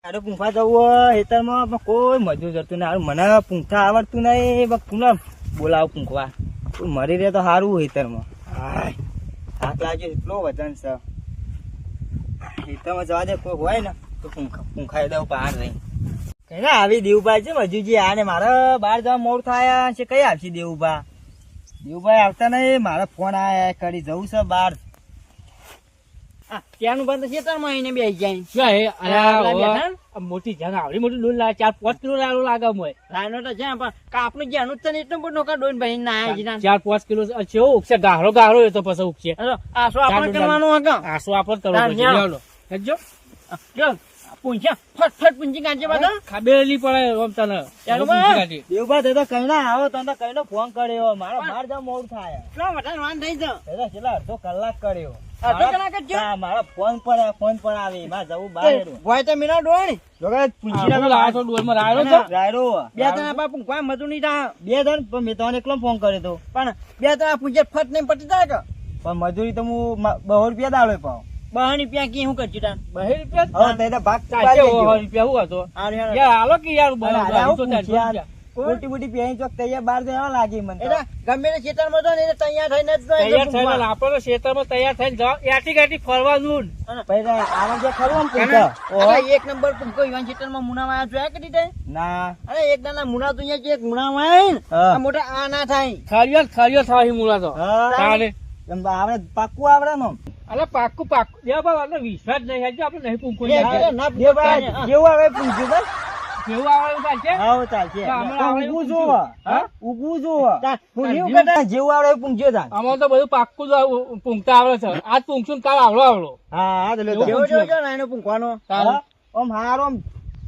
મારે પૂંખા જવું હોય ખેતરમાં પણ કોઈ મજૂર જતું નહીં. મને પૂંખા આવડતું નહીં. પૂનમ બોલાવ પૂંખવા મરી રહે તો સારું ખેતરમાં. થાક લાગ્યો એટલો વજન છે. ખેતરમાં જવા દે કોઈ હોય ને તો પૂંખા દઉં બહાર રહી કઈ ના આવી દેવુભાઈ છે મજૂરજી આ ને મારે બહાર જવા મોડ થાય છે. કઈ આવશે દેવુભાઈ આવતા નહીં. મારા ફોન આયા કરી જવું છે બહાર. ત્યાંનું બંધ ખેતરમાં આવીને બેસી જાય મોટી જંગ આવડી મોટી ડોલ લાગે 4-5 કિલો લાલો લાગે મોય રાયનો તો છે પણ કાપનું જ્યાંનું જ એટલું બધું નોકા ડોન ભાઈ ના આવી 4-5 કિલો છે ઉકસે ગાહરો એ તો પછી ઉકસે આસો આપણે કરવાનો હકા આસો આપણે કરવાનો છે જો જો પૂંછ્યા ફટ પૂંછી કાંચે બધા ખાબેલી પડે ઓમ તને દેવભાઈ તો કઈ ના આવો તો કઈ નો ફોન કર્યો. મારો બહાર જવા મોડું થાય. વાન થઈ જાય કેટલા અડધો કલાક કર્યો. મારા ફોન પર આવે મારે જવું બહાર. ભાઈ તો મીના ડોણી બે ત્રણ પૂંખવા મજૂર નહીં થાય. 2 જણ પણ મેં તને એકલો ફોન કર્યો હતો. પણ 2-3 પૂંછે ફટ નહીં પટી જાય કે પણ મજૂરી તો હું 200 રૂપિયા દાડો પાઉં. 2 રૂપિયા કી શું કરશું તાન 2 રૂપિયા ભાગ રૂપિયા શું હતો હાલો કે યાર મોટી મોટી પેણી ચોક તૈયાર બહાર જવા લાગી મને. ગમે તે ખેતરમાં તો ને તૈયાર થઈને આપડે ખેતરમાં તૈયાર થઈને એટી ફરવાનું આમાં જે ખરું એક નંબર પૂંખો ઈવાન ખેતરમાં મુનામાં આવ્યા જોયા કરી દે ના. અરે એક દાના મુના તો અહીંયા એક મુનામાં આવે ને મોટા આ ના થાય ખરિયો થાય મુના તો આવડે પાક્કું આવડે ને. અરે પાક્કું દેવા વિશ્વાસ નહીં આપડે નહીં પૂંખો જેવું આવે પૂછ્યું બસ કેવું આવે ચાલશે. ઉગવું જોવો જેવું આવડે પૂંછ્યો તા. આમાં તો બધું પાક્કું પૂંખતા આવડે છે. આજ પૂંખશું કાલ આવડો પૂંખવાનો આમ હારો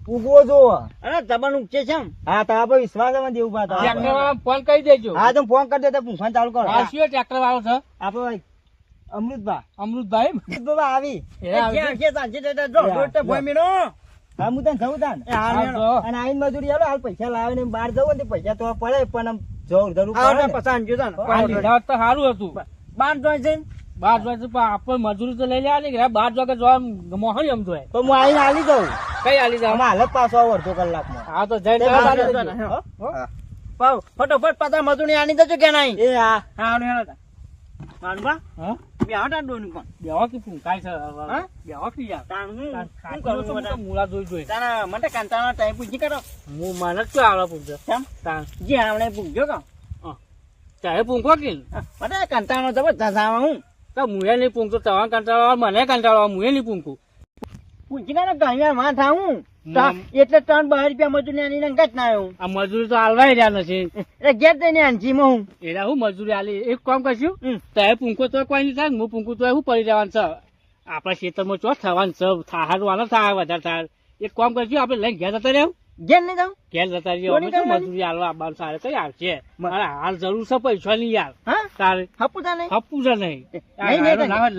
ઉગવો જોવો. અરે તબન ઉગશે છે હા તો આપડે વિશ્વાસ દેવું ફોન કરી દેજો. હા તો ફોન કરી દેતા પૂંખવાનું ચાલુ કરો. ટ્રેક્ટર વાળો છે આપડે અમૃતભાઈ આવી હા હું તને જવું તાન અને આઈન મજૂરી આલો હાલ પૈસા લાવે ને બહાર જવું ને પૈસા તો પડે પણ આમ જરૂર સારું હતું 12 જોઈ પણ આપડે મજૂરી તો લઈ લેવા ને 12 વાગે જોવા મોહણી એમ જોય તો હું આઈને હાલી જાઉં. કઈ હાલી જાવ હાલત પાછો આવો અડધો કલાકમાં. હા તો જઈને ફટોફટ પાછા મજૂરી આની જજો કે નહીં. એ હા માનવા બેહટા ડોની પણ બેહો કે પૂંખાય છે બેહો કે યાર તાણ હું મુલા જોઈ તારા મને કાંતાનો ટાઈમ પૂછી કરો હું મને જ આવડે પૂછજો કેમ તાણ જે આવડે પૂછજો કે ચાહે પૂંખો કે મને કાંતાનો જબરદસ્ત આવે હું તો મુએ નહીં પૂંખતો તવા કાંટાળો મને કાંટાળો મુએ નહીં પૂંખું પૂછી કાને ગાંયા માં થાઉં એટલે 3-12 રૂપિયા મજૂરી આની રંગત ના આવ્યું. આ મજૂરી તો હાલવાય રહ્યા નથી એટલે ઘેર જઈને આંજી માં હું એરા હું મજૂરી હાલી એક કામ કરશું તો પૂંખો તો કોઈ નહીં થાય હું પૂંખું તો શું પડી જવાનું છે આપડા ખેતરમાં ચો થવાનું છે થાવાનું થાય વધારે થાય એક કામ કરશું આપડે લઈને ઘેર જતા રહ્યો ઘેર નહીં જાવ ઘેર જતા રહ્યો મજૂરી હાલવા આવવાનું સારે કઈ આવશે મારે હાલ જરૂર છે પૈસા ની યાર તારે હપુજા નહીં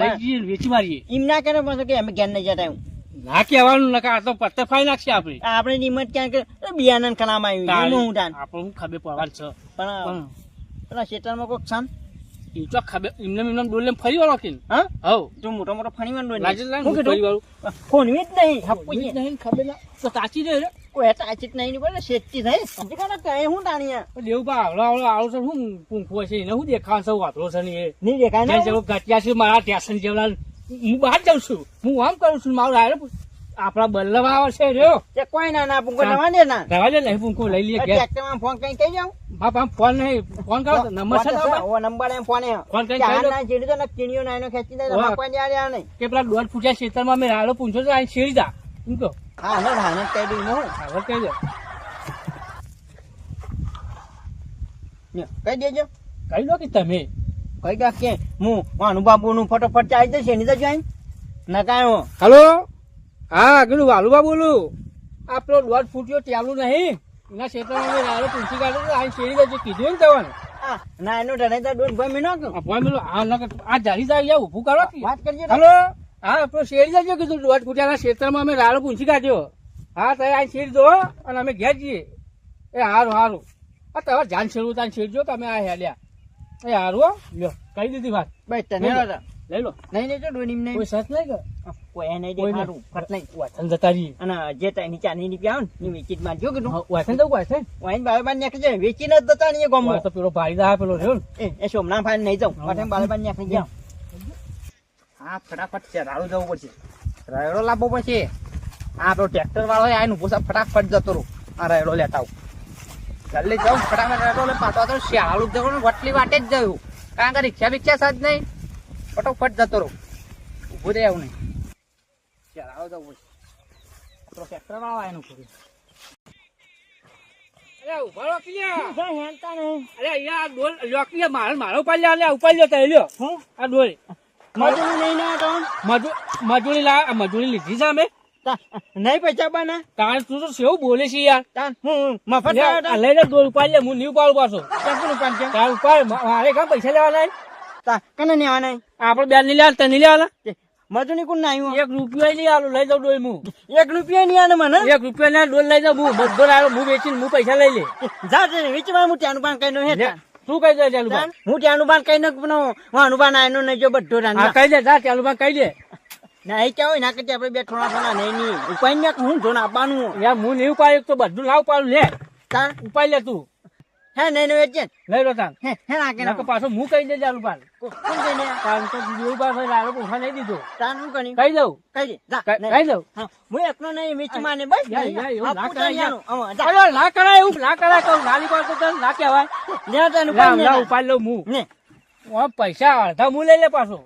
લઈ જઈએ વેચી મારીએ એમ ના કરે કે અમે ઘેર નહીં જતા ના કેવાનું નકા તો પત્તે ફાઈ નાખશે આપણે નિમત ક્યાં કે બિયાના ખાનામાં આવ્યું આપણે હું ખબર પડવાનું છે પણ પેલા શેતરમાં કોક છાન એ તો ખબર એમને ડોલે ફરી વાળો કે હા તું મોટો મોટો ફણી વાળો ફોનવી જ નહીં હપુજી નહીં ખબર તો તાચી દે કોઈ તાચી નહીં બોલે શેતી થાય સમજી કહે હું તાણીયા દેવ બા આવડો છે હું પૂંખો છે એને હું દેખાવ છે વાતરો છે ને એ નહીં દેખાય ને ગટિયા છે મારા ટેશન જેવડા હું બહાર જાઉં છું હું આમ કરું છું મારું આયરો આપડા બલ્લભ આવે છે રહ્યો કોઈ ના પૂંખો રવા દે નહીં પૂંખો લઈ લઈએ ફોન કઈ કઈ જાઉં બાપા ફોન નહીં ફોન કરો નંબર છે નંબર એમ ફોન કઈ ચીડી તો ને ચીડીઓ નાનો ખેંચી દે નહીં કે પેલા 1.5 ફૂટિયા ક્ષેત્રમાં મેં રાડો પૂંછો તો અહીં શેરી જા એમ કહો હા કહી દઉં હું કહી દો કહી દેજો કહી દો કે તમે કઈ દો કે હું માનું બાપુ નું ફટોફટ ચાલી જશે એની તો જોઈ નકાયો હલો હા કીધું વાલુબા બોલું આપડો 1.5 ફૂટિયો ચાલુ નહીં એના ક્ષેત્રમાં રાડો પૂંછી કાઢો તો અહીં શેરી જશે કીધું ને જવાનું ના એનો ડરાઈ તો 2 મહિનો આ જારી જાય ઉભું કરો વાત કરજે હલો હા આપણો શેરી જજો કીધું 1.5 ફૂટિયાના ક્ષેત્રમાં અમે રાડો પૂંછી કાઢ્યો હા તો અહીં શેરી દો અને અમે ઘેર જઈએ એ હારું આ તમારે જાન શેરવું ત્યાં શેરજો કે અમે આ હેલ્યા એ હારું લ્યો કહી દીધી વાત ભાઈ તને લઈ લો નહીં લેજો ડોની નહીં કોઈ સચ નહીં કે કોઈ નહીં કોઈ દેખાડું ફટ નહીં વાસણ જતા રહીએ. અને જે ટાઈની ચાની ની આવે ને એ વેચી જ મારજો કીધું હા, વાસણ જવું વાસણ. વાઈન બાર બાર નીકળી જાય વેચીને જ જતા નહીં ગમો વાસણ તો પેલો ભાઈ દા પેલો રહ્યો ને. એ સોમનાથ ભાઈ નહીં જાઉં પાછા બાર બાર નીકળી જાઉં હા ફટાફટ શેરાળું જવું પડશે રાયડો લાવવો પડશે આ પેલો ટ્રેક્ટર વાળો આવીને ઉભો છે ફટાફટ જતો રહું આ રાયડો લેતા આવું જલ્દી જાઉં ફટાફટ રાયડો લે પાછો તો શિયાળું જવું ને વટલી વાટે જ જયું કારણ કે રિક્ષા બિક્ષા સાજ નહીં ફટોફટ જતો રહું ઉભું રહે આવું નહીં શિયાળો જવું પડશે પેલો ટ્રેક્ટર વાળો આવીને ઉભો રહ્યો અરે ઉભા રહો કિયા. હેલતા નહીં અરે અહીંયા આ ડોલ લોકીયા મારો ઉપાડ લે ઉપાડ લ્યો તે લ્યો. હું આ ડોલ મજૂરી નહીં ના તો મજૂરી લીધી છે અમે. નહીં પૈસા બના કારણ તું તો સેવું બોલે છે યાર. હું મફત લે, આ લઈને ડોલ ઉપાડ લે હું નહીં ઉપાડું પાછો. તાર ઉપાડ મારે કામ પૈસા લેવાના છે? કને લેવા નહીં આપણે બેન નહીં લેવાના તને નહીં લેવાના? મજૂરી કોણ ના આવ્યું 1 રૂપિયા નહીં આલું લઈ જાઉં ડોલ હું. 1 રૂપિયા નહીં આને મને 1 રૂપિયા ના ડોલ લઈ જાઉં હું બધો લાવ્યો હું વેચીને હું પૈસા લઈ લે. જા જઈને વેચવા હું ત્યાંનું પાન કઈ નો હે તું કઈ દે ચાલુ બા. હું ત્યાંનું પાન કઈ નો વાનું પાન આયનું નહીં જો બધો હા રાંધા કઈ દે જા ચાલુ બા કઈ દે. ના એ કેવું ના કે આપણે બે થોડા થોડા નહીં નહીં ઉપાય ને હું જોન આપવાનું યાર હું નહીં ઉપાડ્યું તો બધું ના ઉપાડું લે. તાર ઉપાડ લે તું હે નહીં વેચે લઈ લો તાન. હે નાખે નકર પાછો હું કઈ દે ચાલુ પાન. કોણ કઈ ને કારણ તો દેવું બા ભાઈ લાલો પૈસા નહીં દીધો. તાર હું કઈ કઈ દઉં કઈ દે જા કઈ દઉં. હા હું એકલો નહીં વેચ માને બસ યાર, એવું ના આપું કરાય તને આનું. જા અરે ના કરાય એવું ના કરાય કહું નાલી પાડતો તને ના કહેવાય. લે તને લાવ કોણ લાવ ઉપાડ લઉં હું. ને ઓ પૈસા અડધા હું લઈ લે પાછો.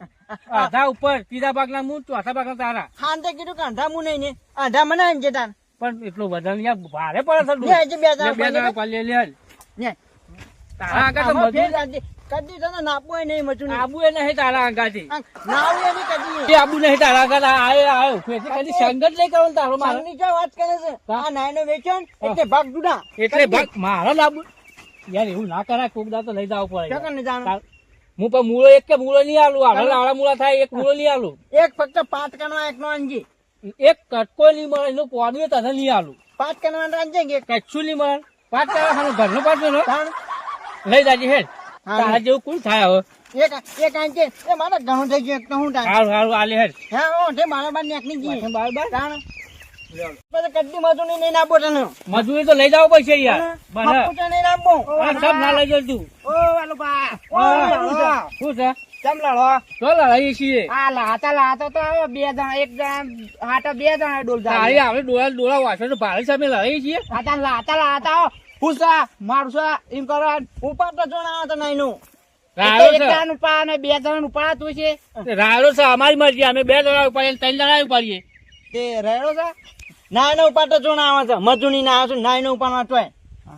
અડધા ઉપર ત્રીજા ભાગના હું ચોથા ભાગના તારા. ખાન તે કીધું કે અંધા હું નહીં ને અંધા મને આને જે તાર પણ એટલું વધારે યાર ભારે પડે છે. લે આજે બે લે, બે જણા પાડ લે લે. ને તારા આગળ તો મજૂર કદી તને નાપો નહીં મજૂરી આબુ એ નહીં તારા આગળથી. ના આવે એની કદી એ આબુ નહીં તારા આગળ આયો કદી સંગત નહીં કરવાનું તારો મારે. મારની ક્યાં વાત કરે છે આ નાયનો વેચો ને એટલે ભાગ જુદા એટલે ભાગ મારા લાબુ યાર એવું ના કરાય કોક દા તો લઈ જવું પડે યાર. જગન ને જાણો હું પણ મૂળો એક કે મૂળો નહીં આલું આગળ આડા મૂળા થાય એક મૂળો નહીં આલું. એક ફક્ત 5 કણવા એકનો અંજી એક કટકો નહીં મળે એનું પોડ્યું તને નહીં આલું. 5 કણવા રાંજે કે કચ્છું નહીં મળે. પાંચ તારા ખાનું ઘરનો પાછો તાણ લઈ જાજે હેડ. હા. તારા જેવું કોણ થાય હવે. એક અંજે એ મારા ઘણું થઈ ગયું એક તો હું તાણ સારું સારું આલે હેડ. હા ઓ તે મારા બાર નેકની જી બરાબર તાણ પછી કદી મજૂરી નહીં નાપો તને મજૂરી તો લઈ જવું પડશે યાર. બરાબર. મફત નહીં નાપો આ સબ ના લઈ જતું. ઓ વાલો બા હા. શું છે ચમ લડો તો લડાઈએ છીએ. આ લાતો તો આવે 2 જણા 1 જણા હાટા 2 જણા ડોલ તારી આપણે ડોળા વાંચો તો ભારે સામે લડાઈએ છીએ. લાતા પૂછા મારસા એમ કરો ઉપર તો જોણા તો નહીં નું રાડો એક છે. જણાનું પા ને 2 જણાનું પા તું છે રાડો છે અમારી મરજી. અમે 2 જણા ઉપાડીએ 3 જણા ઉપાડીએ. તે રેડો છે નાય નો ઉપર તો જોણા આવે છે મજૂરી ના આવે છે નાય નો ઉપર માં તોય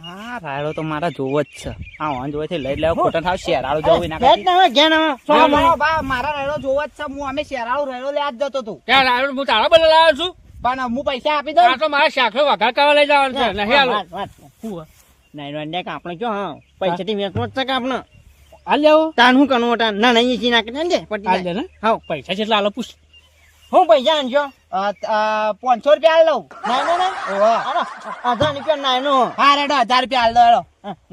હા રાયડો તો મારા જોવો જ છે. હા વાંધો જોવે છે લઈ લેવો ખોટા થાવ શેરાળો જવું ના હેડ ના ઘેર ના, ના. બા મારા રેડો જોવો જ છે હું અમે શેરાળો રેડો લે આજ જતો તું ત્યાં રાડો હું તારા બદલે લાવ્યો છું. પણ હું પૈસા આપી દઉં આ તો મારા શાખો વઘાર કરવા લઈ જવાનું છે. નહીં આલો. શું નાય નો આપણે જો હા પૈસા થી વેચવો જ છે કે આપણે હાલ લેવો. તાન હું કનું તાન ના નહીં જી નાખી દે પટી હાલ દે જાય. ને. હાવ પૈસા કેટલા આલો પૂછ. હું પૈસા આનજો 500 રૂપિયા આલ લઉં નાયનો ને હાલો 1000 રૂપિયા નાયનો હા રેડો 1000 રૂપિયા આલ દો હેડો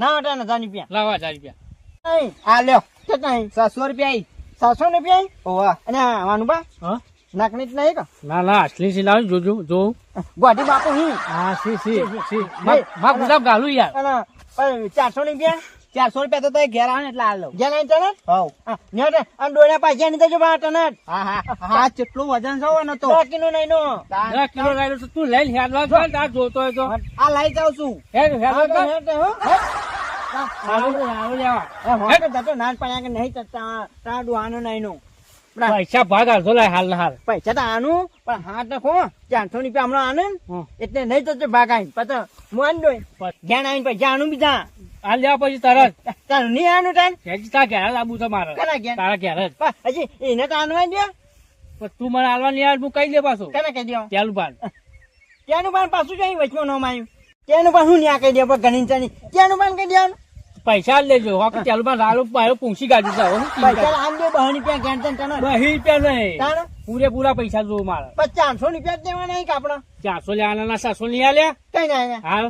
ના હટા 1000 રૂપિયા લાવા 1000 રૂપિયા. નહીં આ લ્યો કેટલા 700 રૂપિયા 700 રૂપિયા ઓવા અને વાનુબા હા નાકની જ નહીં કે ના ના અસલી સી લાવ જોજો જો. ગોડી બાપુ હું હા સી સી. માં ગુલાબ ગાલું યાર. અને 400 રૂપિયા 400 રૂપિયા તો ઘેર આવે ને એટલે આલ લઉં ઘેર આવીને તને હા નેટ અને ડોળા પૈસા ની દેજો બા તને હા કેટલું વજન છે ને તો 2 કિલો નહીં નો 10 કિલો લાવ્યો તો તું લઈને હેડવા કર. તાર જોતો હોય તો આ લઈ જાઉં છું હેડ હેડવા કર. સારું સારું લેવા. નાન પાયા કે નહીં તા ડુહાનો નહીં નો પૈસા ભાગ હાલતો લાય હાલ ને હાલ. પૈસા તો આનું પણ હાથ નાખો 400 રૂપિયા હમણાં આને હમ. એટલે નહીં તો ભાગ આવીને પછી હું આને દોય જ્ઞાન આવીને પૈસા આનું બીજા હાલ લેવા પછી તરત તારું નહીં આનું તાન હેજી તાર ઘેર જ આબુ તમારે. કના ઘેર? તારા ઘેર જ. પણ હજી એને તો આનવા દે પણ તું મને હાલવા નહીં આવે હું કહી દે પાછું. કને કહી દો ચાલુ પાન. ત્યાંનું પાન પાછું જઈ વચમાં નો માયું ત્યાંનું પાન હું ન્યા કહી દે પણ ઘણી ચાની ત્યાંનું પાન કહી દેવાનું પૈસા જ લેજો. હોકે ચાલુ પાન રાલો પાયો પૂંછી ગાડી જાવ. પૈસા આમ દે 2 રૂપિયા ઘેર તને તને 20 રૂપિયા નહીં. તાણ પૂરેપૂરા પૈસા જોવું મારે. 400 રૂપિયા જ દેવાના નહીં કે આપણા 400 લેવાના 700 નહીં આલ્યા. કઈ ના હાલ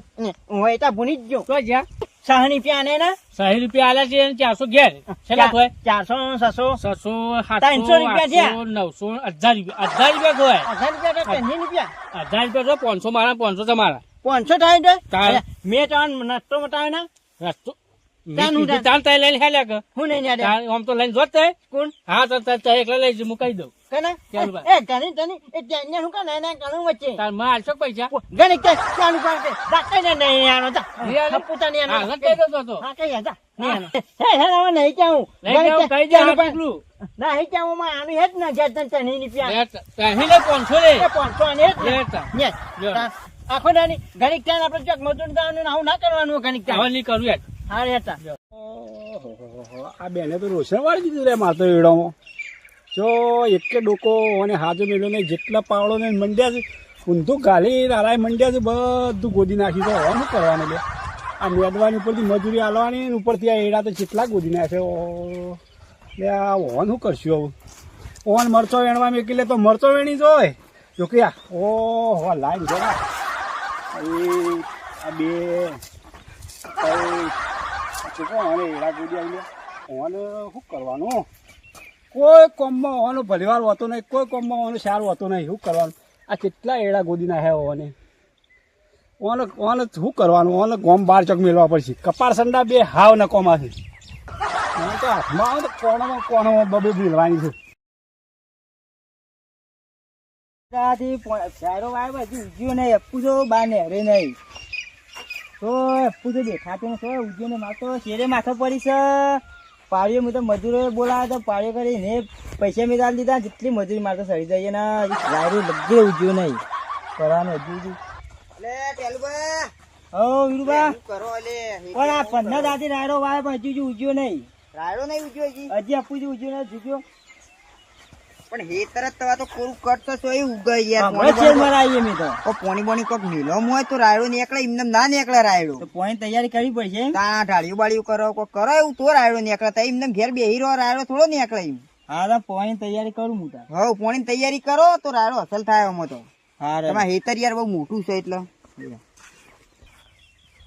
હું એ તો ભૂલી જ ગયો તો જ્યાં સહની પ્યા ને ના 60 રૂપિયા આલ્યા છે અને 400 ઘેર છેલ્લા કોઈ 400 600 600 300 રૂપિયા 700 900 1000 રૂપિયા 1000 રૂપિયા કોઈ 1000 રૂપિયા તો પેન્ની રૂપિયા 1000 રૂપિયા તો 500 મારા 500 તમારા 500 થાય તો તારે. મેં તો નસ્તો મટાવે ના રસ્તો તાન હું તાન તઈ લઈને હેલ્યા કે હું નહીં યાદ તાન આમ તો લઈને જોત તઈ કોણ હા તો તઈ એકલા લઈ જ મુકાઈ દઉં કને ચાલ ભાઈ. એ ગણી તની એ જાઈને હું કા ના કણું વચ્ચે તાર માં આલશો પૈસા ગણી કે ચાલુ પાડે દાખલે ને નહીં આનો જા નહીં આનો? પોતાની આનો હા લઈ દો તો હા કઈ જા નહીં આનો હે હે હવે નહીં જાઉં લઈ જાઉં કઈ દે હા પગલું ના હે જાઉં માં આનું હેડ ના જે તન તની ની પ્યા લે તઈ લે 500 લે એ 500 ને હેડ લે તા ને આખો દાની ગણિત ત્યાં આપણે ચોક મજૂર દાવાનું આવું ના કરવાનું ગણિત હવે ત્યાં નહીં કરું યાર હા રહેતા આ બેને તો રોશન વાળી દીધું રે માતો એડામાં જો એકે ડોકો અને હાજો મેલો ને જેટલા પાવડો ને મંડ્યા છે ઊંધું ગાલી નારાય મંડ્યા છે બધું ગોદી નાખી તો હવે શું કરવાનું લે આ મેદવાની ઉપરથી મજૂરી આલવાની ને ઉપરથી આ એડા તો જેટલા ગોદી નાખે લે આ ઓન શું કરશું હવે ઓન મરચો વેણવા મેકી લે તો મરચો વેણી જોય જો કે ઓહો લાઈન જો આ બે હવે એડા ગોદી આવી ઓન શું કરવાનું કોઈ કોમમાં હોવાનું ભલીવાર હોતો નહીં કોઈ કોમમાં હોવાનું સારું હોતું નહીં શું કરવાનું આ કેટલા એડા ગોદી નાખ્યા હોવાને ઓને ઓને શું કરવાનું ઓને ગોમ બાર ચોક મેળવા પડશે કપાળ સંડા બે હાવ ને કોમાંથી ઓને તો હાથમાં આવે તો કોણોમાં બબે મેળવાની છે ત્યાંથી સારો વાય બાજુ ઉજ્યો નહીં અપ્પુ જો બા ને હરે નહીં તો અપ્પુ તો દેખાતો નથી ઉજ્યો ને માતો શેરે માથે પડી છે પાળીઓ મેં તો મજૂરો બોલાવ્યા તો પાળીઓ કરીને પૈસા મેં ચાલી દીધા જેટલી મજૂરી મારે તો સડી જઈએ ને રાયરું લગે ઉજ્યું નહીં કરવાનું હજુ હો વીરુબા પણ આ 15 દાદી રાયરો વાય પણ હજુ ઉજ્યો નહીં રાયડો નહીં ઉજ્યો હજી અપ્પુ જે ઉજ્યો નહીં ઉજ્યો પણ હે તરત તવા તો કોરું કટ તો સોય ઉગાઈ યાર હમણાં ચેર મરાઈએ મેં તો પોણી બોણી કોક મિલો હોય તો રાયડો નીકળે એમને ના નીકળે રાયડો તો પોઈન્ટ તૈયારી કરવી પડશે એમ? તા ઢાળિયું બાળિયું કરો કોક કરો એવું તો રાયડો નીકળે તા એમને ઘેર બેહી રહ્યો રાયડો થોડો નીકળે એમ હા તો પોઈન્ટ તૈયારી કરું હું તાર હવે પોણી તૈયારી કરો તો રાયડો અસલ થાય એમાં તો હા રે તમારે હેતર યાર બહુ મોટું છે એટલે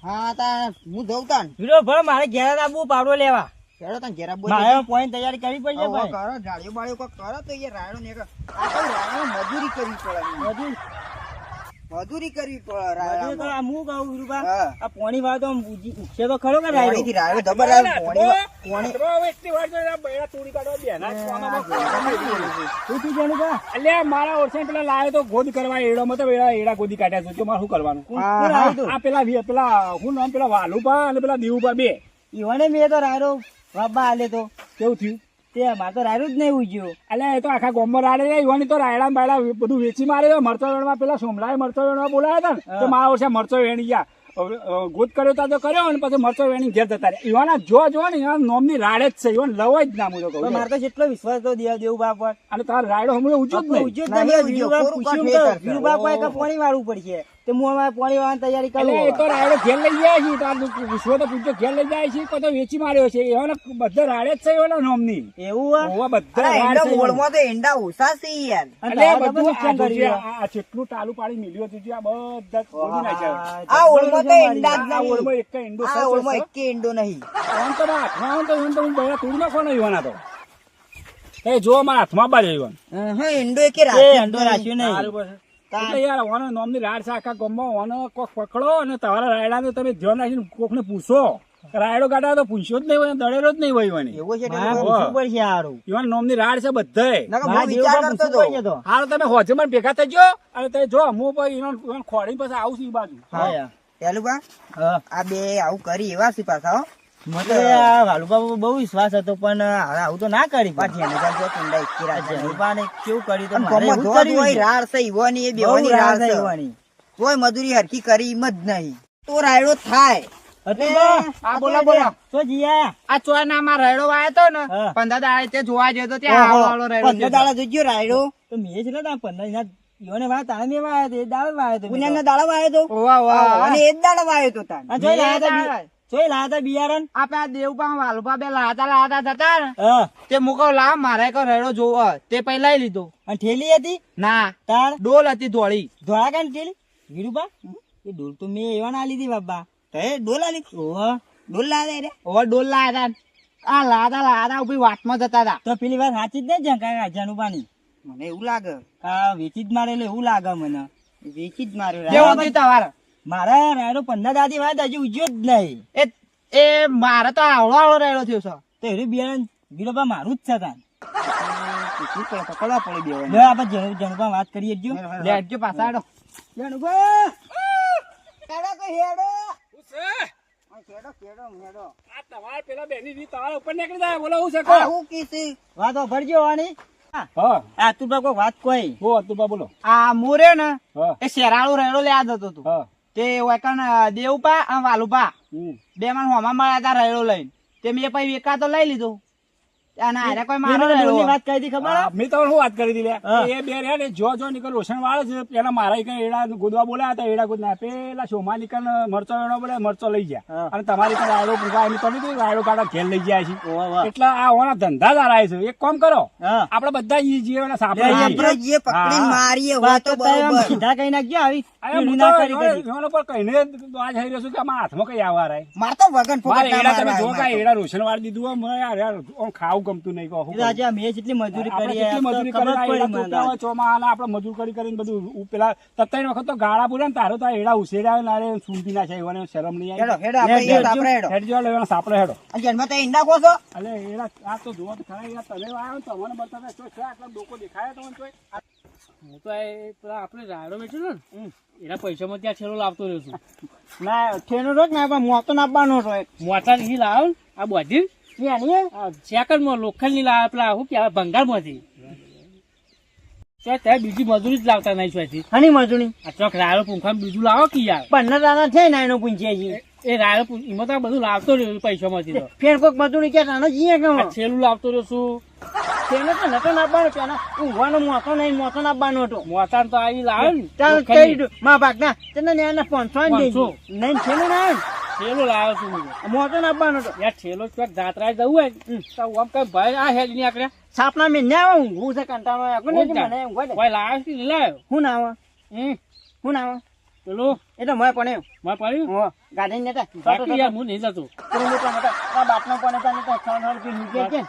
હા તા હું જઉં તાન વીરો ભર મારે ઘેર આવવું પાવડો લેવા હેડો તાન ઘેર આવો મારે પોઈન્ટ તૈયારી કરવી પડશે ભાઈ કરો ઢાળિયું બાળિયું કોક કરો તો યાર રાયડો નીકળે આ તો રાયડો મજૂરી કરવી પડે મજૂરી કરવી પડે મજૂરી તો રાયડો આ હું કહું વીરુબા હા આ પોણી વાળો તો ઉઠશે તો ખરો કે રાયડો પોણીથી રાયડો જબર આવે પોણી હવે એટલી વાર તો એના બૈરા તોડી કાઢવા બેના જ કોણામાં શું થયું જાણું કા અલ્યા મારા ઓરસે પેલા લાયો તો ગોદ કરવા એડામાં તો એડા ગોદી કાઢ્યા છે તો મારે શું કરવાનું કોણ આવ્યું તું? આ પેલા હું નામ પેલા વાલુભા અને પેલા દેવુભા બે ઈવોને મેં તો રાયડો બાબા આલે તો કેવું થયું તે મારે તો રાયડો જ નહીં ઉજ્યો અલ્યા એ તો આખા ગામમાં રાડે જાય યુવાની તો રાયડા બાયડા બધું વેચી મારે છે. મરચો વેણમાં પેલા સોમલાએ મરચો વેણવા બોલાયા હતા ને તો મારા ઓરસે મરચો વેણી ગયા ગોદ કર્યો તા તો કર્યો અને પછી મરચો વેણી ઘેર જતા રહ્યા યુવાના જો ને યુવાન નોમની રાડે જ છે યુવાન લવો જ ના હું તો પણ કહું મારે તો જેટલો વિશ્વાસ તો દેવું બા પર અને તારો રાયડો હમણાં ઊંચો જ નહીં ઉજ્યો જ નહીં નહીં. ઉજ્યો. વીરુબા કોરું પૂછ્યું કાંઠે તો કરશે. વીરુબા કોઈ કે પોણી વાળવું પડશે તે હું અમારે પોણી વાળવાની તૈયારી એટલે એ તો કરું રાયડો ઘેર લઈ જાય છે તાર વિશ્વ તો પૂછ્યો ઘેર લઈ જાય છે તો વેચી માર્યો છે એવાને બધા રાડે જ છે એવાના નોમની એવું હે? ઓવા બધા અરે રાડ એંડા છે મોળમાં તો એંડા ઓછા છે યાર અને એટલે તારા બધું નુકસાન આ જોજે, કર્યું. આ જેટલું ટાલુ પાડી મિલ્યો હતું આ બધા ગોળી નાખ્યા આ ઓળમાં તો એંડા જ આ નહીં ઓળમાં એક ઈંડો આ સચોટ ઓળમાં છે. એકે એંડો નહીં આમ તો મારા હાથમાં આવે તો એમ તો હું બૈરા તોડી નાખવાનો યુવાના તો એ જો મારા હાથમાં બાજુ યુવાન હા એંડો એકે એ રાખે અંડો રાખ્યો નહીં સારું બસ. એટલે યાર ઓનો નોમની રાડ છે આખા ગામમાં ઓનો કોક પકડો અને તમારા રાયડા તમે ધ્યાન રાખીને કોકને પૂછો રાયડો કાઢા તો પૂછ્યો જ નહીં હોય દડેલો જ નહીં હોય યુવાની એવો છે મારે ટેકો. પૂછવું પડશે હારું. યુવાન નોમની રાડ છે બધાય નકર મારે હું દેવું વિચાર બા કરતો પૂછવું પડશે હતો તો. હાલ તમે હોજે મને ભેગા થજો અને તે જો હું પછી એનો ખોડીને પછી આવું છું ઈ બાજુ હા યાર. પેલું હા. આ બે આવું કરી એવા છે પાછા હો. મને આ વાલુબા પર બહુ વિશ્વાસ હતો પણ હવે આવું તો ના કરી પાછી એને કાંઈ જો કુંડા એકી રાખે નહીં. વાલુબાને કેવું કર્યું તો અને મારે ગામમાં એવું ધોધ કર્યું હોય, છે. રાડ છે ઈવોની, એ બહુ બેવોની રાડ રાડ છે છે. ઈવાની. તોય મજૂરી હરખી કરી એમ જ નહીં તો રાયડો થાય હતું બા? હા, બોલો, બોલો. તો જીયા આ ચોનામાં રાયડો વાયો તો ને હા. 15 દાડે તે જોવા ગયો તો ત્યાં ઓહો, આવડો રાયડો 15 દાડા જોજો રાયડો તો મેં છે ને ત્યાં 15 ના ઈવોને વાત તાણે મેં વાયા તે દાળ વાયા તો મેં તો. પુણ્યના દાડા વાયો તો ઓવા ઓવા અને એ જ દાડા વાયો તો તાન આ જોઈ લાયા તા બે બી- દાળ. જોઈ લાયા તા બિયારણ આપડે આ દેવપા વાલુપા બે લાતા જતા ને હા તે મુકો લાવ મારે કો રાયડો જોવો તે પહેલા લઈ લીધો અને ઠેલી હતી ના તાર ડોલ હતી ધોળી ધોળા કાન ઠેલી વીરુબા એ ડોલ તો મેં એવા ના લીધી બાબા તો એ ડોલા લીધી ઓહો ડોલ લાવે રે ઓવર ડોલ લાયા હતા. આ લાદા ઉભી વાતમાં જતા હતા. તો પેલી વાત સાચી જ નહીં કાંઈ જાનુબાની મને એવું લાગે વેચી જ મારેલું એવું લાગે મને. વેચી જ માર્યો કેવો રાયડો. હતું તમારે? મારા રાયડો 15 દાદી વાત હજી ઉજ્યો જ નહીં. એ મારે તો આવડો રહેલો થયો છે. તો એરી બિયારણ બીરોબા મારું જ છે તાન. પૂછવું પડે પકડવા પડે બેવાને. લે આપણે જણુબા વાત કરીએ જો. લેજો પાછા હેડો. જણુભા! હેડો તો હેડો. આ હેડો, હેડો, હેડો. આ તમારા પેલા બેની રીત તમારા ઉપર નીકળી જાય. બોલો હું છે આ હું કીધું? વાતો ભરજો આની. હા આ તું કોઈ વાત કોઈ હો અતુબા બોલો. આ મોરે ને હા એ શેરાળું રેડો લેવા જતો હતો. હા તે વેકન દેવપા અને વાલુપા હમ. બે માં હોમાં મળ્યા હતા રેડો લઈને. તે મેં પછી વેકા તો લઈ લીધો. અને આરે કોઈ મારો એનો રેડો. ડોલની વાત કરી હતી ખબર? હા, મેં તમને શું વાત કરી હતી લે? હા. એ બે રહ્યા ને જો નીકળ રોશન વાળે છે પેલા મારા કઈ એડા ગોદવા બોલ્યા હતા એડા ગોદના પેલા શોમા નીકળ મરચો એનો બોલે મરચો લઈ ગયા હા. અને તમારી કઈ રાયડો પૂંકા એની પડી હતી રાયડો કાઢા ઘેર લઈ ગયા છે ઓવા વાહ. એટલે આ ઓના ધંધા દારાય છે. એક કામ કરો હા. આપડે બધા ઈ જીવના સાપડા લે, આપણે જે પકડીને હા. મારીએ વાત હોય તો તો તારે આમ બરોબર. સીધા કઈ નાખજો આવી અરે પીળી હું ના તો કરી કરી. એનો પર કહીને આજ થઈ રહ્યો છું કે આમાં હાથમાં કઈ આવવા રાય માર તો વગન ફોકટ મારે ના એડા તમે જો મારવા કાંઈ આવ્યો. એડા રોશન વાળી દીધું હોય, મને યાર આમ ખાવું ગમતું નહીં કહો એ તો આજે આ મેં જેટલી મજૂરી આપણે કરી કેટલી મજૂરી ખબર કરી પડી એડા મને તૂટ્યા હોય ચોમાહાના આપણે મજૂર કરીને બધું પેલા 27 વખત તો ગાળા પૂર્યા ને તારો તો આ એડા ઉછેર્યા નારે સૂંટી ના છે એવાને શરમ નહીં હેડો, આવી હેડો, આપણે યાર આપણે હેડો. હેડ જો લેવાના સાપડે હેડો આ જન્મ તો ઈંડા ખો છો? અલે એડા આ તો જોવા તો ખરા યાર તમે આવ્યો ને તમને બતાવે તો છે આટલા લોકો દેખાયા તમને તોય હું તો એ પેલા આપણે રાયડો વેચ્યો ને એના પૈસામાં ત્યાં છેલ્લો લાવતો રહ્યો છું. ના ઠેનો રોજ ને આપણે મોતો નાખવાનો છો એક. મોટા નહીં લાવ ને આ બધી એની સેકન્ડમાં લોખંડ ની લાવે પેલા શું કહેવાય ભંગારમાંથી. ત્યાં બીજી મજૂરી જ લાવતા નહીં છોથી. હની મજૂરી આ ચોક રાયડો પૂંખા બીજું લાવો કે યાર. 15 દાણા છે ને એનો પૂંછીએ છીએ. એ રાયડો એમાં તો બધું લાવતો રહ્યો પૈસામાંથી તો. ફેર કોઈક મજૂરી કે નાનો જઈએ કે આ છેલ્લું લાવતો રહ્યો છું. તેનો તો નતો નાખવાનો પેલા ઊંઘવાનો મોતો નહીં મોતો નાખવાનો હતો. મોટા તો આવી લાવે ને ચાલ લોખંડની. કહી દઉં મા ભાગના તને ને 500 ને દેજો. 500. નહીં છેલ્લું ના આવે છેલ્લો લાવ્યો છું હું. ને મોતો નાખવાનો હતો. યાર છેલ્લો ચોક જાત્રા જવું હોય ને તો આમ કઈ ભાઈ આ હેડ ની આકડ્યા સાપના મેં ના આવે ઊંઘું છે કંટાળો આવ્યો કોને ઊંઘ જા. મને ઊંઘવા દે. કોઈ લાવ્યો કે નહીં લાવ્યો? હું ના આવે હમ હું ના આવે પેલું એ તો મેં પણ મારે પડ્યું હો ગાડી ને બાકી યાર હું નહીં જતો. મોટા મોટા બાટનો પણ હતા ને તો 600 રૂપિયા કે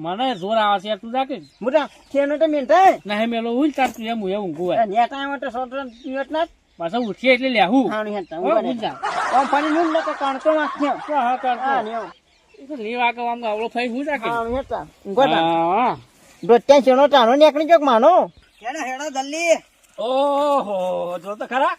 મને જોર આવે છે યાર તું જાકે મોટા છેનો તો મેં થાય ના મેલો હું તાર તું એમ હું ઊંઘું હોય નેતા માટે 100 દિવસ ના પાછા ઉઠીએ એટલે લેવું ખાણી હતા હો, ઊંઘવા ઊંઘ દે. જા. આમ પાણી નું નતો કાણતો નાખ્યો હા કરતો. હા ને એવું. એ તો લેવા કે આમ આવડો થઈ હું જાકે ખાણી હતા ઊંઘવા દે. હા દોત્યા છેનો ટાણો નીકળી જોક માનો હેડો, હેડો, જલ્દી. ઓહો જો તો ખરા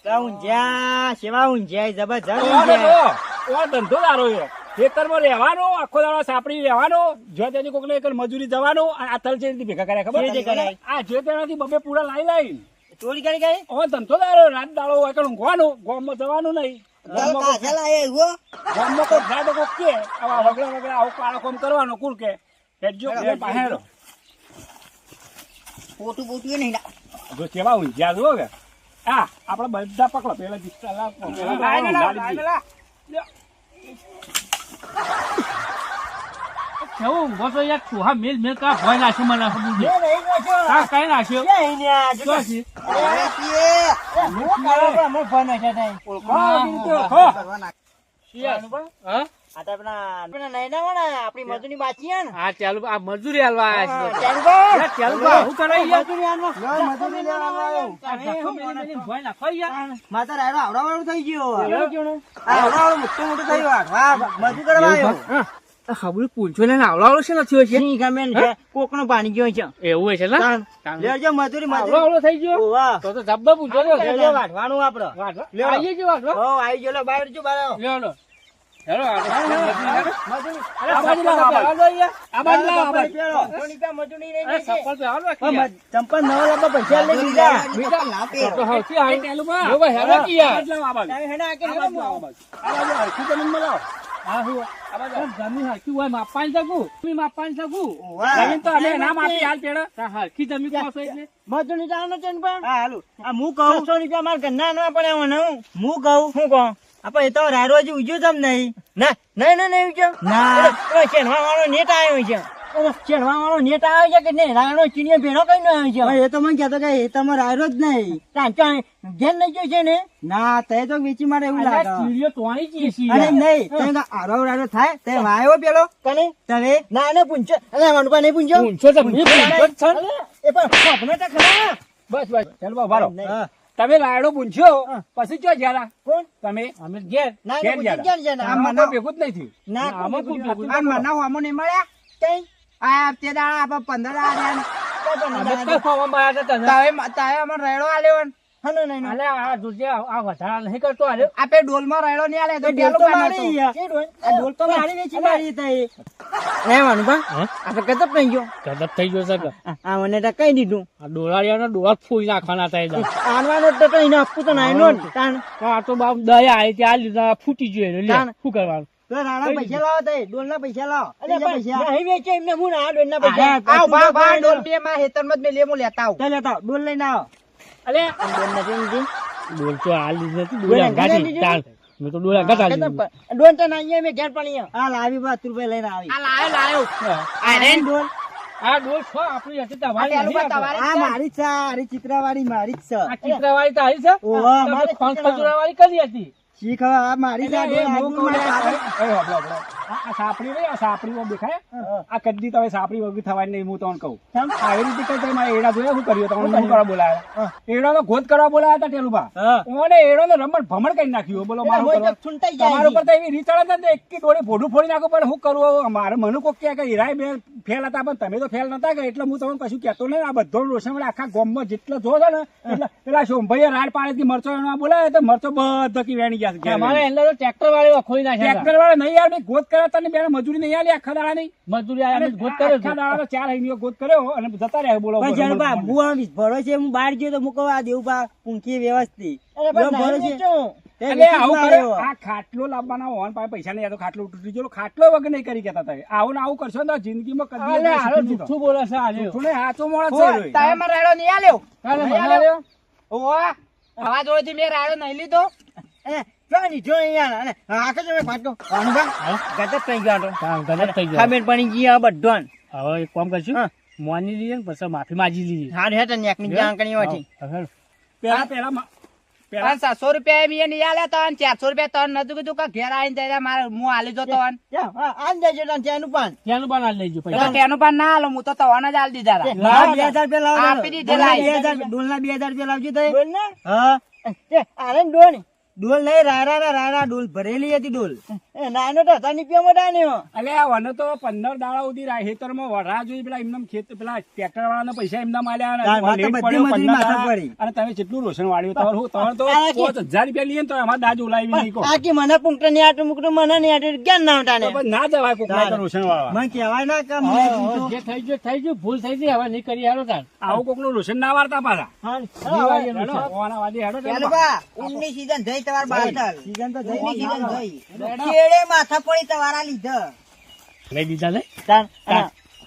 તો ઊંઝ્યા સેવા ઊંઝ્યા જબરજસ્ત ઓને ઊંઝ્યા. તો ઓ ધંધો દારો છે ખેતરમાં રહેવાનો આખો દાડો સાપડી રહેવાનો જો તેની કોકને એક મજૂરી જવાનો અને આ તલ છે ભેગા કર્યા ખબર જે રીતે કરાય. આ જે તેનાથી બબે પૂરા લાઈ ચોરી કરી ગઈ ઓ ધંધો દારો રાત દાડો હોય કે ઊંઘવાનું ગોમમાં જવાનું નહીં ચાલ, કાજલ આયે હો. ગોમમાં કોઈ જાય તો કોક કે આવા વગડા વગડા આવું કાળો કોમ કરવાનો કુલ કે હેડજો બે પાહેડો પોતું પોતું એ નહીં ના. જો કેવા ઊંઝ્યા જો કે હા આપણે બધા પકડો પેલા દિસ્તા લાવ કેવું ઊંઘો તો યાર ચૂહા મેલ મેલ કા ભય નાખ્યો મને ખબર છે. એ નહીં જોશો. કા કઈ નાખ્યો એ અહીં ને આ જો. શું છે? અરે પીએ. હું કરો તો અમે ફોન નાખ્યા તા. કરવા નાખ. હા આ તો આપણા નહીં ના હોય ને આપણી મજૂરી બાકી હે ને. હા ચાલુ આ મજૂરી હાલવા આવ્યા છે. ચાલ ગો. યાર, ચાલુ બા, હું કરે યાર? મજૂરી હાલવા. મજૂરી લેવા આવ્યો. આ ધક્કો મેલી મેલી ભય નાખો યાર. માતા રાયડો આવડાવાળું થઈ ગયું. એવું કેવું? આ આવડાવાળું મોટું મોટું થયું. વાહ, મજૂર કરવા આવ્યો. ખબર પૂછો ને આવડો છે નથી છે સિંહ ગમે ને કોકનો પાણી ગયો છે એવું હોય છે ને તાણ. લેજો મજૂરી આવડો મજૂરી. થઈ ગયો ઓવા. તો જબ્બા પૂછો લેજો વાઢવાનું આપડે. લ્યો આઈએ જો વાટવા હો આવી ગયો લે બહાર જો બહાર આવો. લ્યો લો હેલો મજૂરી. આ બાજુ લાવો, આ બાજુ. આ બાજુ લાવો, આ બાજુ. મજૂરી નહીં અરે લેશે. સફળ તો હાલો હા, યાર. ચંપલ નવા લાવવા પૈસા લઈ લીધા. બીજા ના પહેરો. તો હવથી હાલ. જો ભાઈ હેલો કે યાર. તમે હેડા આ કે હેડા લાવો. હા હું જમીન હરખી હોય માપવાની શકું જમીન માપવાની શકું વાહ. જમીન તો અમે ના માપી હાલ પેડા હરખી જમીન કોસો એટલે મજૂરી જાણો છે ને પણ હા હાલું. આ હું કહું 100 રૂપિયા મારે ઘરના ના પડે હું હું કહું શું કહું આપણે એ તો રાયરો હજી ઉજ્યો તમ નહીં. ના નહીં નહીં નહીં વિચાર ના. શેનવા વાળો નેટ આવ્યો છે ચેડવા વાળો નેટ આવે છે કે નહીં? રાયડો ચીનિયો ભેળો કઈ ન આવે છે? એ તો મને કહેતો કે એ તમારે રાયરો જ નહીં. ઘેર નહીં જોઈ છે ને? ના તે તો વેચી મારે એવું લાગે. ચીડીઓ તોણી જ છે અરે નહીં તે તો આરો રાયરો થાય તે વાયો પેલો કને? તમે ના એને પૂંછો. અરે મનપા નહીં પૂંછો. પૂંછો છે, મેં પૂંછો જ છે ને. એ પણ ખોપને તો ખરા. બસ બસ ચાલો બા, ભારો. હા. તમે રાયડો પૂંછ્યો પછી ચો જ્યારા કોણ? તમે અમે ઘેર ના ઘેર એને પૂંછી જ્યારા. ક્યાં છે ને? આમાં તો ભેગું જ નહીં થયું. ના આમાં કોઈ કોઈ ભેગું આ મને હોમો નહીં મળ્યા કઈ? આ તે દાડા આપણે 15 દાડા અમે તો ખાવા મળ્યા હતા તને. તાવે અમને રાયડો આલ્યો ને. હનો નહીં અલે આ જોજે, આ વધારા નહીં કરતો આલ્યો. આપે ડોલમાં રાયડો નહીં આલે તો ડોલ પેલું તો કામ મારી હતું. યાર. આ ડોલ તો મારી વેચી મારી તઈ. એ મનપા હા? આ તો કદપ નહીં ગયો. ગજબ થઈ ગયો છે કે. આ મને તો કઈ દીધું. આ ડોલાળિયાનો ડોળા ફૂઈ નાખવાના હતા એ તો. આનવાનો તો કઈ ના આપવું તો નાઈનો ને. તાણ આ તો બાપ દયા આવી ત્યાં લીધા ફૂટી ગયો એને. લે તાણ. શું કરવાનું? તો રાણા પૈસા લાવો તે ડોલના પૈસા લાવો. અરે બીજા પણ પૈસા નહીં વેચે એમને હું ના ડોલના પૈસા. આવ બા બા ડોલ બે માં હેતરમાં જ મેં લેમો લેતા આવ. ચાલ લેતા આવ. ડોલ લઈને આવો. અલે ડોલ નથી લીધી. ડોલ તો આ લીધી નથી. ડોલ ડોલ અંગાતી અંગાતી. લીધી? તાણ. મેં તો ડોલ અંગાત આલી દીધી. ડોલ તો ના અહીંયા મેં ઘેર પણ અહીંયા. આ લાવી બા રૂપિયા લઈને આવી. લાયો. આ રે ડોલ આ ડોલ છો આપણી હતી તમારી આ નહીં આ ડોલ. આ મારી જ છે આરી ચિત્રાવાળી મારી જ છે. આ ચિત્રવાળી તારી છે? ઓવા, તમે મારી ખોંડ ચિત્રવાળી. ખજૂરાવાળી કરી હતી. શીખ હવે આ મારી જ આ એટલે ડોલ. એ હું કહું ને, આ ડોલ એ હોભળો, હોભળો. આ સાપડી રહી, આ સાપડીમાં દેખાય? આ કદી તમે સાપડી વગર થવાની નહીં, હું તમને કહું. આવી રીતે કઈ તમે મારા એડા જોયા શું કર્યું? તમને શું કરવા બોલાયા? એડાનો ગોત કરવા બોલાયા હતા ટેલુભા. ઓને એડોનો રમણ ભમણ કરી નાખ્યું. બોલો મારું એટલે કરવા. હું તો છૂંટાઈ જાય તમારા ઉપર તો એવી રીત ચડે ને એક ડોળે ભોડું ફોડી નાખો, પણ શું કરવું હવે? મારે મને કોક કહે કે હીરાય બે ફેલ હતા, પણ તમે તો ફેલ નતા કે એટલે હું તમને કશું કહેતો નહીં. આ બધો રોશન વડે આખા ગામમાં જેટલો જો છે ને એટલે પેલા સોમભાઈએ રાડ પાડેથી મરચો એનો બોલાવે તો મરચો બધો કી વેણી ગયા છે. અમારે અંદર તો ટ્રેક્ટર વાળા ખોઈ નાખ્યા ટ્રેક્ટર વાળા નહીં યાર, મેં ગોત કર્યા હતા ને બેને મજૂરી નહીં આલી આખા દાડા નહીં. મજૂરી આયા અમે ગોત કર્યો આખા છે. દાડા 4 હૈનીઓ ગોત કર્યો અને જતા રહ્યા. બોલો પણ જાણ બા હું આમ ભરો છે હું બહાર ગયો તો હું કહું આ દેવું બા પૂંખી વ્યવસ્થિત. અરે પણ જો ભરો નહીં છે. વેચું. તે એટલે વેચી આવું જ કરે. લાવ્યો. આ ખાટલો લાવવાના હોવાના પાસે પૈસા નહીં, આ તો ખાટલો તૂટી ગયો. ખાટલો વગર નહીં કરી કેતા તમે. આવું ને આવું કરશો ને તો જિંદગીમાં કદી અલે હારો શીખી જુઠ્ઠું બોલે છે આજે. જૂઠું નહીં, સાચો માણસ ઓય, છે. તારે મારો રાયડો નહીં આલ્યો. કાલે નહીં મને આલ્યો. આવ્યો. ઓવા, આવા જોડેથી મેં રાયડો નહીં લીધો. જોઈ જો અહીંયા અને આખો જો મેં પાટો હા? ગજબ થઈ ગયો આટો. કામ ગજબ થઈ ગયો. ખબર પડી ગઈ આ બધો હવે એક કામ કરશું, હા. મોની લીધી ને પછી માફી માંગી લીધી. હાર હેઠ નેકની જાણ કરી વાથી. હવે પેલા પેલા પેલા 700 રૂપિયા મેં નહીં આલ્યા તો 400 રૂપિયા તો નતું કીધું કે ઘેર આવીને ત્યારે મારે હું આલી જતો હોન. આજ જજો તને ત્યાંનું પાન. ત્યાંનું પણ આ લઈ તો પૈસા. તેનું પણ ના આલો હું તો તવાના જ આલી દીધા હતા. લાવ 2000 રૂપિયા લાવો. આપી દીધેલા 2000 ડોલના 2000 રૂપિયા લાવજો તો. બોલ ને. હા આને ડોન. ડોલ નહીં રાયરા ડોલ ભરેલી હતી ડોલ. નાનો તો હતા ની પીવા મોટા ને. અલે આ વને તો 15 દાડા સુધી ખેતરમાં વઢા જોઈ પેલા એમને ખેત પેલા ટ્રેક્ટર વાળાના પૈસા એમના માલ્યા અને તાર વાત તો લેટ બધી પડ્યો મજૂરી 15 માથે દાડા. પડી. અને તમે જેટલું રોશન વાળ્યું તમારું શું? તમારે તો આ કે- 5000 રૂપિયા લઈએ ને તો અમારે દાજ ઓલાવી નહીં કહો. આ કે મને પુંકટો ની આટલું મુકટું મને નહીં આટલું ક્યાં ના ઉઠાને. તો પછી ના જવાય કોક ના રોશન વાળવા. મને કહેવાય ના કે હવે જે થઈ ગયું થઈ ગયું, ભૂલ થઈ ગઈ, હવે નહીં કરી હાલો તાર. આવું કોક નું રોશન ના વાળતા પાછા. દિવાળીનું હેડો, છે. ઓવાના વાદી હેડો ચાલો ચાલો. બા ઊનની સીઝન જઈ તમાર બાર સીઝન તો જઈ ઊનની નહીં. સીઝન જઈ કેળે માથા પડી તમારા લીધા લઈ દીધા લે. તાન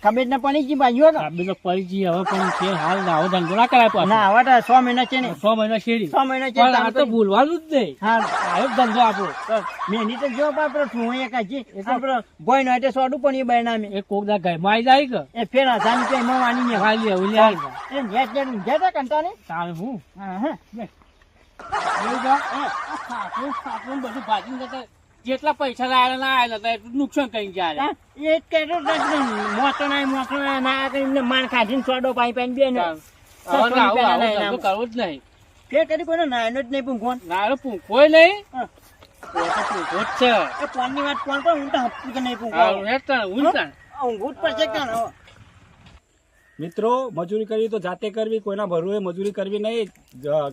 ખબર ના પડી ગઈ બાજુ હતો. આપણે તો પડી જઈએ હવે, પણ કે હાલ આવો ધંધો ના કરાય પાછો. ના હવે તો 6 મહિના છે ને. 6 મહિના શેરી. 6 મહિના છે પણ આ તો ભૂલવાનું જ નહીં. હા આવો જ ધંધો આપણો. મેની તો જો પાપરો છું એક હજી આપણો બોય નો એટલે સોડું પણ એ બૈનામે એ કોક દા ઘરમાં આવી જાય કે એ ફેર 1000 રૂપિયા એમાં વાની ને ખાલી એવું લે હાલ. એ નેટ નેટ ઊંઘ્યા તા કંટાને. તારે હું હા હા એવું કા? આ ખાટલું ખાટલું બધું ભાજીને જતા જેટલા પૈસા લાયેલા ના આયેલા હતા એટલું નુકસાન કરી ગયા. એ કેટલું મોટો ના કરીને માન ખાધીને સોડો પાઈ પાઈ બે ને હવે આવું ધંધો કરવો જ નહીં. ફેર કરી કોઈને નાનો જ નહીં પૂંખોન. ના અરે પૂંખોય નહીં. હા. પોતે પૂંખો જ છે. એ ફોનની વાત કોણ કોણ હું તો હપ્તું કે નહીં પૂંખો. હારું હેડ તાણ, ઊંઘ તાણ. ઊંઘવું જ પડશે કાં હવે. મિત્રો મજૂરી કરવી તો જાતે કરવી, કોઈના ભરવે મજૂરી કરવી નહીં.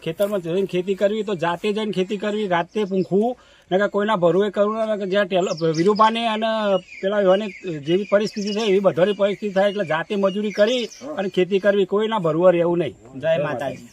ખેતરમાં જઈને ખેતી કરવી તો જાતે જઈને ખેતી કરવી, રાતે પૂંખવું નકર કોઈના ભરવે કરવું નકર જ્યાં વિરુબાને અને પેલા એવાની જેવી પરિસ્થિતિ થાય એવી બધાની પરિસ્થિતિ થાય એટલે જાતે મજૂરી કરી અને ખેતી કરવી, કોઈના ભરવે રહેવું નહીં. જય માતાજી.